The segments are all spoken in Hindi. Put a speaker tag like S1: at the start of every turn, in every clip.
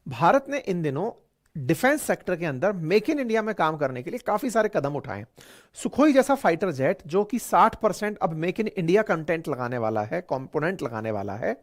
S1: भारत ने इन दिनों डिफेंस सेक्टर के अंदर मेक इन इंडिया में काम करने के लिए काफी सारे कदम उठाए। सुखोई जैसा फाइटर जेट जो कि 60% अब मेक इन इंडिया कंटेंट लगाने वाला है, कंपोनेंट लगाने वाला है,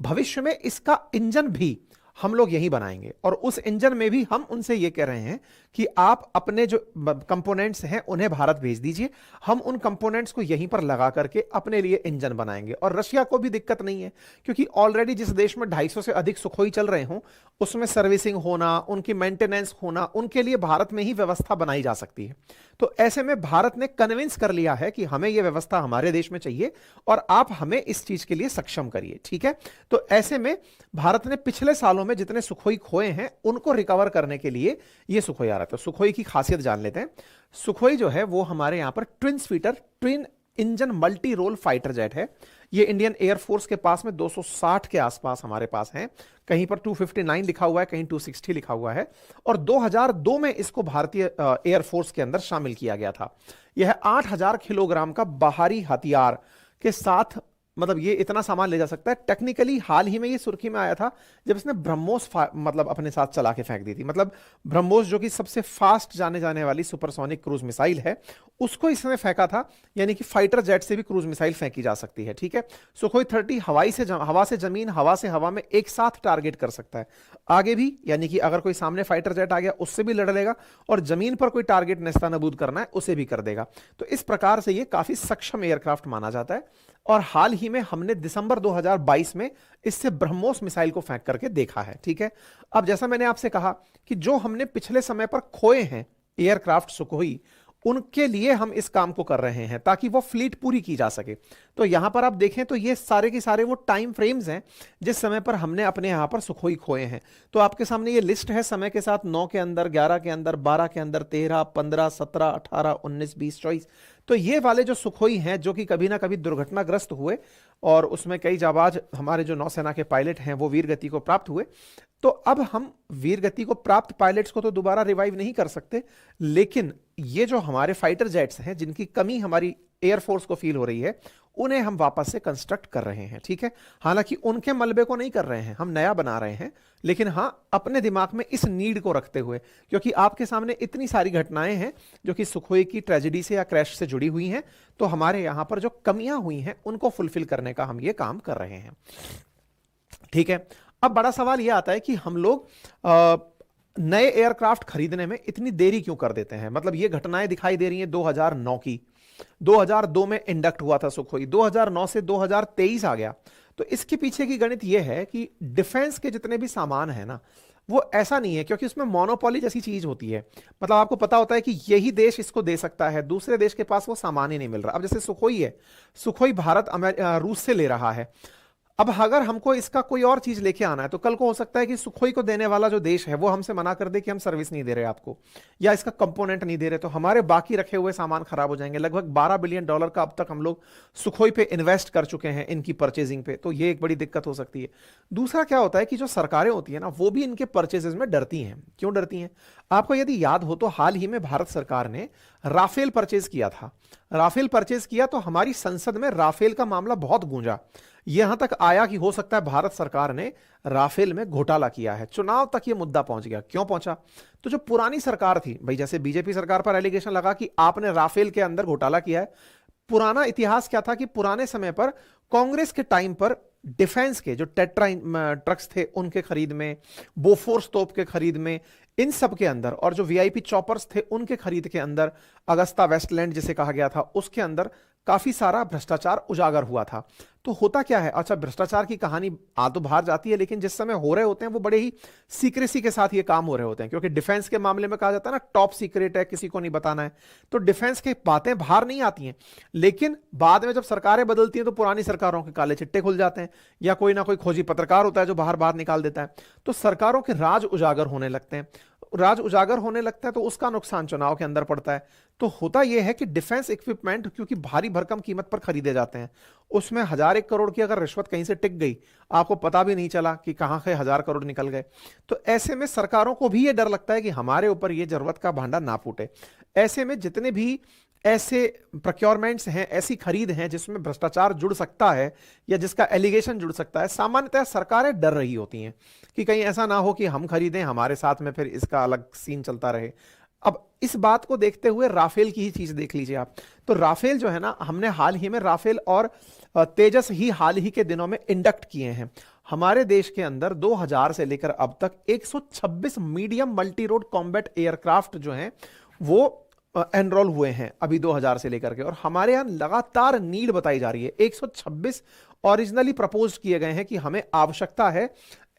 S1: भविष्य में इसका इंजन भी हम लोग यही बनाएंगे। और उस इंजन में भी हम उनसे ये कह रहे हैं कि आप अपने जो कंपोनेंट्स हैं उन्हें भारत भेज दीजिए, हम उन कंपोनेंट्स को यहीं पर लगा करके अपने लिए इंजन बनाएंगे। और रशिया को भी दिक्कत नहीं है, क्योंकि ऑलरेडी जिस देश में 250 से अधिक सुखोई चल रहे हों उसमें सर्विसिंग होना, उनकी मेंटेनेंस होना, उनके लिए भारत में ही व्यवस्था बनाई जा सकती है। तो ऐसे में भारत ने कन्विंस कर लिया है कि हमें यह व्यवस्था हमारे देश में चाहिए और आप हमें इस चीज के लिए सक्षम करिए। ठीक है, तो ऐसे में भारत ने पिछले सालों में जितने सुखोई खोए हैं उनको रिकवर करने के लिए यह सुखोई आ रहा था। सुखोई की खासियत जान लेते हैं। सुखोई जो है वो हमारे यहां पर twin seater, twin engine multi role fighter jet है। ये इंडियन एयरफोर्स के पास में 260 के आसपास हमारे पास हैं। कहीं पर 259 लिखा हुआ है, कहीं 260 लिखा हुआ है। और 2002 में इसको भारतीय एयरफोर्स के अंदर शामिल किया गया था। यह 8000 किलोग्राम का बाहरी हथियार के साथ, मतलब ये इतना सामान ले जा सकता है। टेक्निकली हाल ही में ये सुर्खी में आया था जब इसने ब्रह्मोस मतलब अपने साथ चला के फेंक दी थी। मतलब ब्रह्मोस जो कि सबसे फास्ट जाने वाली सुपरसोनिक क्रूज मिसाइल है, उसको इसने फेंका था। यानी कि फाइटर जेट से भी क्रूज मिसाइल फेंकी जा सकती है। ठीक है, सुखोई 30 हवा से जमीन, हवा से हवा में एक साथ टारगेट कर सकता है। आगे भी, यानी कि अगर कोई सामने फाइटर जेट आ गया उससे भी लड़ लेगा, और जमीन पर कोई टारगेट नेस्तनाबूद करना है उसे भी कर देगा। तो इस प्रकार से ये काफी सक्षम एयरक्राफ्ट माना जाता है। और हाल ही में हमने दिसंबर 2022 में इससे ब्रह्मोस मिसाइल को फेंक करके देखा है। ठीक है, अब जैसा मैंने आपसे कहा कि जो हमने पिछले समय पर खोए हैं एयरक्राफ्ट सुखोई, उनके लिए हम इस काम को कर रहे हैं ताकि वो फ्लीट पूरी की जा सके। तो यहां पर आप देखें तो ये सारे के सारे वो टाइम फ्रेम्स हैं जिस समय पर हमने अपने यहां पर सुखोई खोए हैं। तो आपके सामने ये लिस्ट है समय के साथ, 9 के अंदर, 11 के अंदर, 12 के अंदर, 13, 15, 17, 18, 19, 20, 24। तो ये वाले जो सुखोई हैं जो कि कभी ना कभी दुर्घटनाग्रस्त हुए और उसमें कई जाबाज हमारे जो नौसेना के पायलट हैं वो वीर गति को प्राप्त हुए। तो अब हम वीर गति को प्राप्त पायलट्स को तो दोबारा रिवाइव नहीं कर सकते, लेकिन ये जो हमारे फाइटर जेट्स हैं जिनकी कमी हमारी एयरफोर्स को फील हो रही है, उन्हें हम वापस से कंस्ट्रक्ट कर रहे हैं। ठीक है, हालांकि उनके मलबे को नहीं कर रहे हैं, हम नया बना रहे हैं, लेकिन हां अपने दिमाग में इस नीड को रखते हुए, क्योंकि आपके सामने इतनी सारी घटनाएं हैं जो कि सुखोई की ट्रेजेडी से या क्रैश से जुड़ी हुई हैं। तो हमारे यहां पर जो कमियां हुई हैं उनको फुलफिल करने का हम ये काम कर रहे हैं। ठीक है, अब बड़ा सवाल यह आता है कि हम लोग नए एयरक्राफ्ट खरीदने में इतनी देरी क्यों कर देते हैं। मतलब ये घटनाएं दिखाई दे रही हैं 2009 की। 2002 में इंडक्ट हुआ था सुखोई, 2009 से 2023 आ गया। तो इसके पीछे की गणित यह है कि डिफेंस के जितने भी सामान है ना, वो ऐसा नहीं है, क्योंकि उसमें मोनोपोली जैसी चीज होती है। मतलब आपको पता होता है कि यही देश इसको दे सकता है, दूसरे देश के पास वो सामान ही नहीं मिल रहा। अब जैसे सुखोई है, सुखोई भारत रूस से ले रहा है। अब अगर हमको इसका कोई और चीज लेके आना है तो कल को हो सकता है कि सुखोई को देने वाला जो देश है वो हमसे मना कर दे कि हम सर्विस नहीं दे रहे आपको, या इसका कंपोनेंट नहीं दे रहे, तो हमारे बाकी रखे हुए सामान खराब हो जाएंगे। लगभग $12 बिलियन का अब तक हम लोग सुखोई पे इन्वेस्ट कर चुके हैं इनकी परचेजिंग पे। तो ये एक बड़ी दिक्कत हो सकती है। दूसरा क्या होता है कि जो सरकारें होती है ना, वो भी इनके परचेजेस में डरती हैं। क्यों डरती हैं? आपको यदि याद हो तो हाल ही में भारत सरकार ने राफेल परचेज किया था। राफेल परचेज किया तो हमारी संसद में राफेल का मामला बहुत गूंजा। यहां तक आया कि हो सकता है भारत सरकार ने राफेल में घोटाला किया है। चुनाव तक यह मुद्दा पहुंच गया। क्यों पहुंचा? तो जो पुरानी सरकार थी भाई, जैसे बीजेपी सरकार पर एलिगेशन लगा कि आपने राफेल के अंदर घोटाला किया है। पुराना इतिहास क्या था कि पुराने समय पर कांग्रेस के टाइम पर डिफेंस के जो टेट्रा ट्रक्स थे उनके खरीद में, बोफोर्स तोप के खरीद में, इन सब के अंदर, और जो वीआईपी चॉपर्स थे उनके खरीद के अंदर, अगस्ता वेस्टलैंड जिसे कहा गया था, उसके अंदर काफी सारा भ्रष्टाचार उजागर हुआ था। तो होता क्या है, अच्छा भ्रष्टाचार की कहानी आ तो बाहर जाती है, लेकिन जिस समय हो रहे होते हैं वो बड़े ही सीक्रेसी के साथ ये काम हो रहे होते हैं, क्योंकि डिफेंस के मामले में कहा जाता है ना टॉप सीक्रेट है, किसी को नहीं बताना है। तो डिफेंस की बातें बाहर नहीं आती हैं, लेकिन बाद में जब सरकारें बदलती हैं तो पुरानी सरकारों के काले चिट्टे खुल जाते हैं, या कोई ना कोई खोजी पत्रकार होता है जो बाहर बाहर निकाल देता है। तो सरकारों के राज उजागर होने लगते हैं। राज उजागर होने लगता है तो उसका नुकसान चुनाव के अंदर पड़ता है। तो होता यह है कि डिफेंस इक्विपमेंट क्योंकि भारी भरकम कीमत पर खरीदे जाते हैं, उसमें 1001 करोड़ की अगर रिश्वत कहीं से टिक गई, आपको पता भी नहीं चला कि कहां से 1000 करोड़ निकल गए। तो ऐसे में सरकारों को भी यह डर लगता है कि हमारे ऊपर यह जरूरत का भांडा ना फूटे। ऐसे में जितने भी ऐसे प्रोक्योरमेंट्स हैं, ऐसी खरीद हैं जिसमें भ्रष्टाचार जुड़ सकता है या जिसका एलिगेशन जुड़ सकता है, सामान्यतः सरकारें डर रही होती हैं कि कहीं ऐसा ना हो कि हम खरीदें, हमारे साथ में फिर इसका अलग सीन चलता रहे। अब इस बात को देखते हुए राफेल की ही चीज देख लीजिए आप। तो राफेल जो है ना, हमने हाल ही में राफेल और तेजस ही हाल ही के दिनों में इंडक्ट किए हैं। हमारे देश के अंदर 2000 से लेकर अब तक 126 medium multi road combat aircraft जो हैं वो एनरोल हुए हैं अभी 2000 से लेकर के, और हमारे यहां लगातार नीड बताई जा रही है। 126 ओरिजिनली प्रपोज किए गए हैं कि हमें आवश्यकता है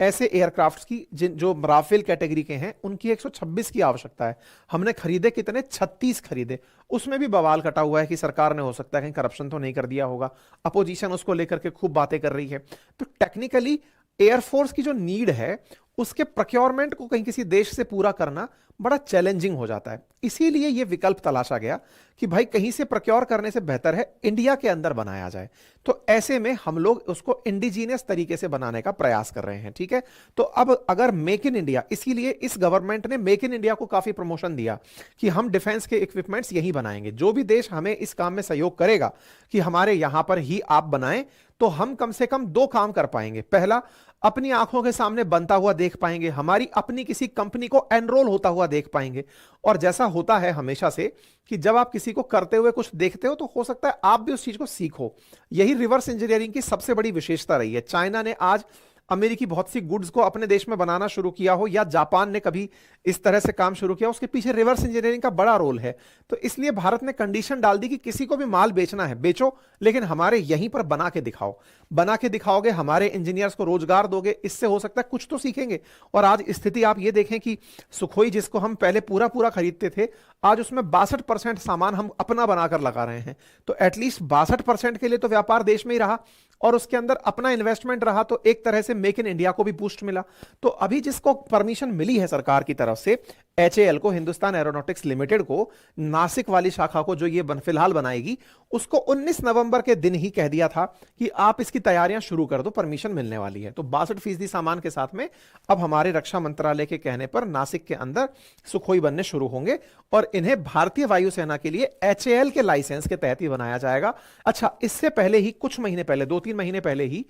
S1: ऐसे एयरक्राफ्ट्स की जिन जो राफेल कैटेगरी के हैं, उनकी 126 की आवश्यकता है। हमने खरीदे कितने? 36 खरीदे। उसमें भी बवाल कटा हुआ है कि सरकार ने हो सकता है कहीं करप्शन तो नहीं कर दिया होगा। अपोजिशन उसको लेकर के खूब बातें कर रही है। तो टेक्निकली एयरफोर्स की जो नीड है उसके प्रोक्योरमेंट को कहीं किसी देश से पूरा करना बड़ा चैलेंजिंग हो जाता है। इसीलिए यह विकल्प तलाशा गया कि भाई कहीं से प्रोक्योर करने से बेहतर है इंडिया के अंदर बनाया जाए। तो ऐसे में हम लोग उसको इंडिजीनियस तरीके से बनाने का प्रयास कर रहे हैं। ठीक है, तो अब अगर मेक इन इंडिया, इसीलिए इस गवर्नमेंट ने मेक इन इंडिया को काफी प्रमोशन दिया कि हम डिफेंस के इक्विपमेंट्स यही बनाएंगे। जो भी देश हमें इस काम में सहयोग करेगा कि हमारे यहां पर ही आप बनाएं, तो हम कम से कम 2 काम कर पाएंगे। पहला, अपनी आंखों के सामने बनता हुआ देख पाएंगे, हमारी अपनी किसी कंपनी को एनरोल होता हुआ देख पाएंगे। और जैसा होता है हमेशा से कि जब आप किसी को करते हुए कुछ देखते हो तो हो सकता है आप भी उस चीज को सीखो। यही रिवर्स इंजीनियरिंग की सबसे बड़ी विशेषता रही है। चाइना ने आज अमेरिकी बहुत सी गुड्स को अपने देश में बनाना शुरू किया हो, या जापान ने कभी इस तरह से काम शुरू किया, उसके पीछे रिवर्स इंजीनियरिंग का बड़ा रोल है। तो इसलिए भारत ने कंडीशन डाल दी कि किसी को भी माल बेचना है बेचो, लेकिन हमारे यहीं पर बना के दिखाओ। बना के दिखाओगे, हमारे इंजीनियर्स को रोजगार दोगे, इससे हो सकता है कुछ तो सीखेंगे। और आज स्थिति आप ये देखें कि सुखोई जिसको हम पहले पूरा पूरा खरीदते थे, आज उसमें 62% सामान हम अपना बनाकर लगा रहे हैं। तो एटलीस्ट 62% के लिए तो व्यापार देश में ही रहा और उसके अंदर अपना इन्वेस्टमेंट रहा, तो एक तरह से मेक इन इंडिया को भी बूस्ट मिला। तो अभी जिसको परमिशन मिली है सरकार की तरफ से, एचएएल को, हिंदुस्तान एरोनॉटिक्स लिमिटेड को, नासिक वाली शाखा को जो ये फिलहाल बनाएगी, उसको 19 नवंबर के दिन ही कह दिया था कि आप इसकी तैयारियां शुरू कर दो, परमिशन मिलने वाली है। तो 62% सामान के साथ में अब हमारे रक्षा मंत्रालय के कहने पर नासिक के अंदर सुखोई बनने शुरू होंगे और इन्हें भारतीय वायुसेना के लिए एचएएल के लाइसेंस के तहत ही बनाया जाएगा। अच्छा, इससे पहले ही कुछ महीने पहले, 2-3 महीने पहले ही,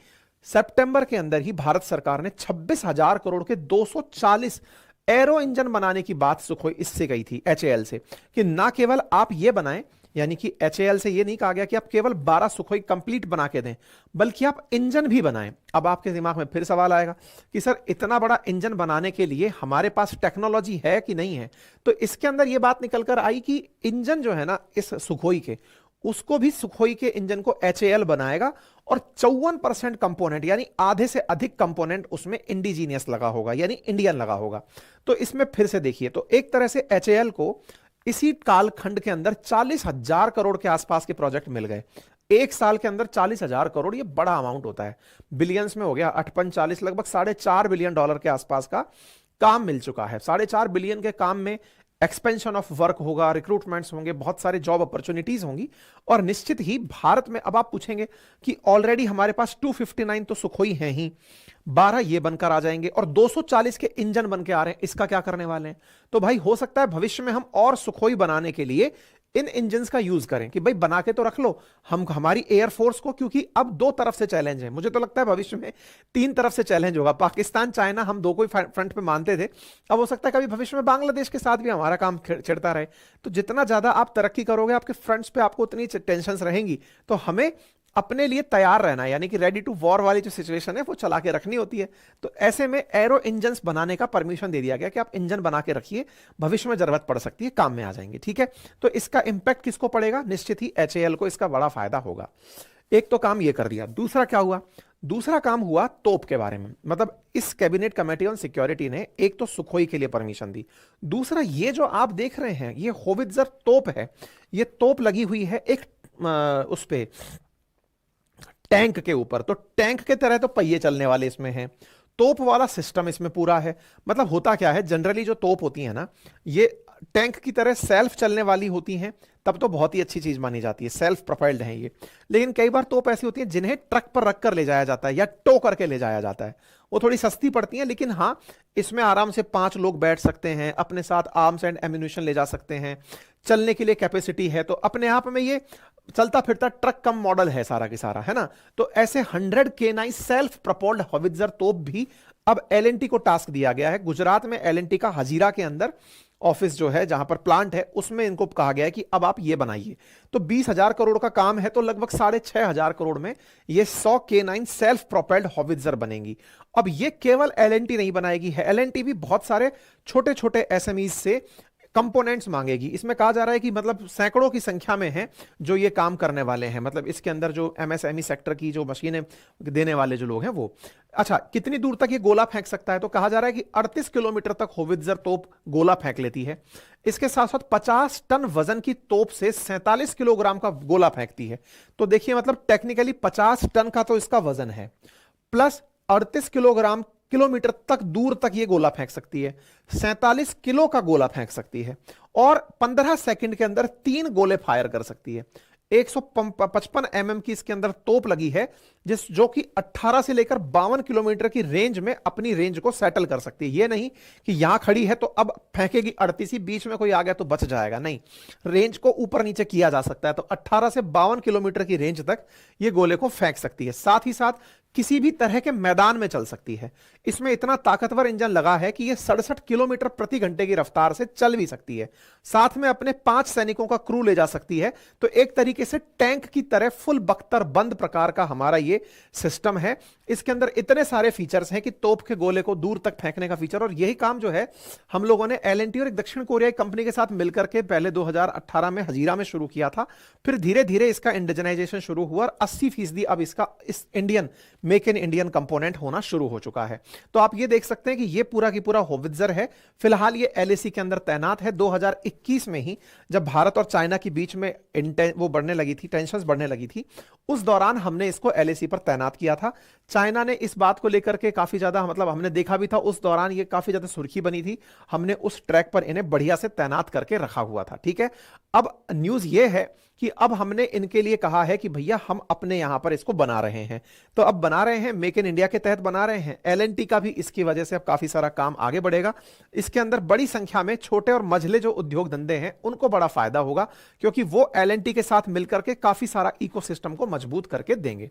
S1: सितंबर के अंदर ही भारत सरकार ने 26,000 करोड़ के 240 एरो इंजन बनाने की बात सुखोई इससे गई थी, एचएएल से, कि ना केवल आप ये बनाएं, यानी कि एचएएल से ये नहीं कहा गया कि आप केवल 12 सुखोई कंप्लीट बना के दें, बल्कि आप इंजन भी बनाएं। अब आपके दिमाग में फिर सवाल आएगा कि सर इतना बड़ा इंजन बनाने के लिए हमारे पास टेक्नोलॉजी है कि नहीं है। तो इसके अंदर यह बात निकल कर आई कि इंजन जो है ना इस सुखोई के, उसको भी सुखोई के इंजन को एचएएल बनाएगा और 54% कंपोनेंट, यानी आधे से अधिक कंपोनेंट उसमें इंडिजीनियस लगा होगा, यानी इंडियन लगा होगा। तो इसमें फिर से देखिए, तो एक तरह से एचएएल को इसी कालखंड के अंदर 40,000 करोड़ के आसपास के प्रोजेक्ट मिल गए। एक साल के अंदर 40,000 करोड़, ये बड़ा अमाउंट होता है, बिलियंस में हो गया, 8-40, लगभग $4.5 बिलियन के आसपास का काम मिल चुका है। 4.5 बिलियन के काम में एक्सपेंशन ऑफ वर्क होगा, रिक्रूटमेंट्स होंगे, बहुत सारे जॉब अपॉर्चुनिटीज होंगी, और निश्चित ही भारत में, अब आप पूछेंगे कि ऑलरेडी हमारे पास 259 तो सुखोई हैं ही, 12 ये बनकर आ जाएंगे और 240 के इंजन बन के आ रहे हैं, इसका क्या करने वाले हैं? तो भाई हो सकता है भविष्य में हम और सुखोई बनाने के लिए इन इंजन्स का यूज करें कि भाई बना के तो रख लो हम हमारी एयरफोर्स को, क्योंकि अब 2 तरफ से चैलेंज है। मुझे तो लगता है भविष्य में 3 तरफ से चैलेंज होगा। पाकिस्तान, चाइना, हम 2 को ही फ्रंट पे मानते थे, अब हो सकता है कभी भविष्य में बांग्लादेश के साथ भी हमारा काम छिड़ता रहे। तो जितना ज्यादा आप तरक्की करोगे, आपके फ्रंट्स पे आपको उतनी टेंशन रहेंगी। तो हमें अपने लिए तैयार रहना है, यानी कि रेडी टू वॉर वाली जो सिचुएशन है वो चला के रखनी होती है। तो ऐसे में एरो इंजन्स बनाने का परमिशन दे दिया गया कि आप इंजन बना के रखिए, भविष्य में जरूरत पड़ सकती है, काम में आ जाएंगे। ठीक है, तो इसका इंपैक्ट किसको पड़ेगा? निश्चित ही एचएएल को इसका बड़ा फायदा होगा। एक तो काम ये कर दिया। दूसरा क्या हुआ? दूसरा काम हुआ तोप के बारे में। मतलब इस कैबिनेट कमेटी ऑन सिक्योरिटी ने एक तो सुखोई के लिए परमिशन दी, दूसरा ये जो आप देख रहे हैं ये होवित्जर तोप है, ये तोप लगी हुई है एक उस पे टैंक के ऊपर। तो टैंक के तरह तो पहिए चलने वाले इसमें हैं, तोप वाला सिस्टम इसमें पूरा है। मतलब होता क्या है, जनरली जो तोप होती है ना, ये टैंक की तरह सेल्फ चलने वाली होती हैं तब तो बहुत ही अच्छी चीज मानी जाती है, सेल्फ प्रोपेल्ड हैं ये। लेकिन कई बार तोप ऐसी होती है जिन्हें ट्रक पर रख कर ले जाया जाता है या टो करके ले जाया जाता है, वो थोड़ी सस्ती पड़ती हैं, लेकिन हाँ इसमें आराम से 5 लोग बैठ सकते हैं, अपने साथ आर्म्स एंड एम्यूनिशन ले जा सकते हैं, चलने के लिए कैपेसिटी है, तो अपने आप में ये चलता फिरता ट्रक कम मॉडल है सारा की सारा, है ना। तो ऐसे 100 K9 सेल्फ प्रपोल्ड हॉवित्जर तोप भी अब एलएनटी को टास्क दिया गया है। गुजरात में एलएनटी का हजीरा के अंदर ऑफिस जो है, जहां पर प्लांट है, उसमें इनको कहा गया है कि अब आप ये बनाइए। तो 20,000 करोड़ का काम है, तो लगभग 6,500 करोड़ में ये 100 K9 सेल्फ प्रोपेल्ड हॉवित्जर बनेंगी। अब ये केवल एलएनटी नहीं बनाएगी, है एलएनटी भी बहुत सारे छोटे छोटे एसएमई से कंपोनेंट्स मांगेगी। इसमें कहा जा रहा है कि मतलब सैकड़ों की संख्या में हैं जो ये काम करने वाले हैं, मतलब इसके अंदर जो एमएसएमई सेक्टर की जो मशीनें देने वाले जो लोग हैं वो। अच्छा, कितनी दूर तक ये गोला फेंक सकता है, तो कहा जा रहा है कि 38 किलोमीटर तक हॉवित्जर तोप गोला फेंक लेती है। इसके साथ साथ 50 टन वजन की तोप से 47 किलोग्राम का गोला फेंकती है। तो देखिए मतलब टेक्निकली 50 टन का तो इसका वजन है, प्लस 38 किलोमीटर तक दूर तक ये गोला फेंक सकती है, 47 किलो का गोला फेंक सकती है, और 15 सेकंड के अंदर 3 गोले फायर कर सकती है। 155 mm की इसके अंदर तोप लगी है, जो कि 18 से लेकर 52 किलोमीटर की रेंज में अपनी रेंज को सेटल कर सकती है। ये नहीं कि यहां खड़ी है तो अब फेंकेगी 38 ही, बीच में कोई आ गया तो बच जाएगा, नहीं, रेंज को ऊपर नीचे किया जा सकता है। तो 18 से 52 किलोमीटर की रेंज तक ये गोले को फेंक सकती है। साथ ही साथ किसी भी तरह के मैदान में चल सकती है। इसमें इतना ताकतवर इंजन लगा है कि यह 67 किलोमीटर प्रति घंटे की रफ्तार से चल भी सकती है। साथ में अपने 5 सैनिकों का क्रू ले जा सकती है। तो एक तरीके से टैंक की तरह फुल बख्तर बंद प्रकार का हमारा ये सिस्टम है। इसके अंदर इतने सारे फीचर्स हैं कि तोप के गोले को दूर तक फेंकने का फीचर, और यही काम जो है हम लोगों ने एलएनटी और एक दक्षिण कोरियाई कंपनी के साथ मिलकर के पहले 2018 में हजीरा में शुरू किया था। फिर धीरे धीरे इसका इंडिजनाइजेशन शुरू हुआ और 80% अब इसका इस Indian make in Indian component होना शुरू हो चुका है। तो आप ये देख सकते हैं कि ये पूरा की पूरा हॉवित्जर है। फिलहाल ये एलएसी के अंदर तैनात है। 2021 में ही जब भारत और चाइना के बीच में वो बढ़ने लगी थी, टेंशंस बढ़ने लगी थी, उस दौरान हमने इसको एलएसी पर तैनात किया था। चाइना ने इस बात को लेकर के काफी ज्यादा, मतलब हमने देखा भी था उस दौरान ये काफी ज्यादा सुर्खी बनी थी। हमने उस ट्रैक पर इन्हें बढ़िया से तैनात करके रखा हुआ था। ठीक है, अब न्यूज ये है कि अब हमने इनके लिए कहा है कि भैया हम अपने यहां पर इसको बना रहे हैं। तो अब बना रहे हैं, मेक इन इंडिया के तहत बना रहे हैं। एलएनटी का भी इसकी वजह से अब काफी सारा काम आगे बढ़ेगा। इसके अंदर बड़ी संख्या में छोटे और मझले जो उद्योग धंधे हैं उनको बड़ा फायदा होगा, क्योंकि वो एलएनटी के साथ मिलकर के काफी सारा इकोसिस्टम को मजबूत करके देंगे।